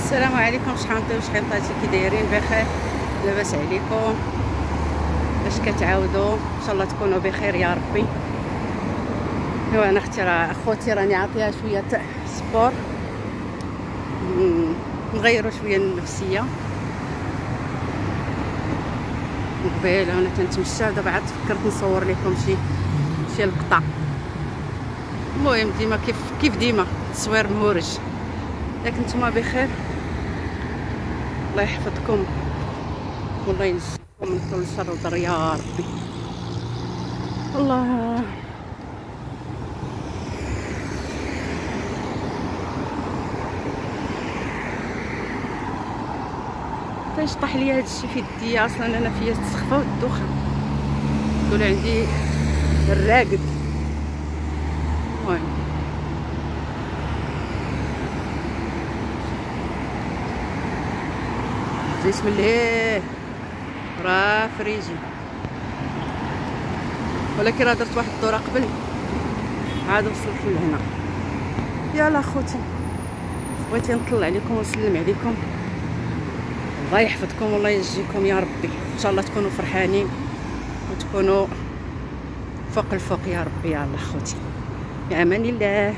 السلام عليكم. شحال طايتي كي دايرين؟ بخير؟ لاباس عليكم؟ باش كتعاودوا؟ ان شاء الله تكونوا بخير يا ربي. ايوا انا اختي اخوتي راني عاطيها شويه تاع سبور، نغيروا شويه النفسيه. قبيله انا تنتمشى، دابا عاد فكرت نصور لكم شي لقطه. المهم ديما كيف ديما التصوير مهورج. ياك نتوما بخير؟ الله يحفظكم والله ينجيكم من كل شر وضر يا ربي. الله طاح لي هادشي في يدي. اصلا انا فيا السخفه والدوخه، يقول عندي الراقد. المهم بسم الله راه فريجي، ولكن راه درت واحد الدوره قبل عاد وصلت لهنا. يلا خوتي بغيت نطلع عليكم ونسلم عليكم. الله يحفظكم والله يجزيكم يا ربي. ان شاء الله تكونوا فرحانين وتكونوا فوق الفوق يا ربي. يلا خوتي، في امان الله.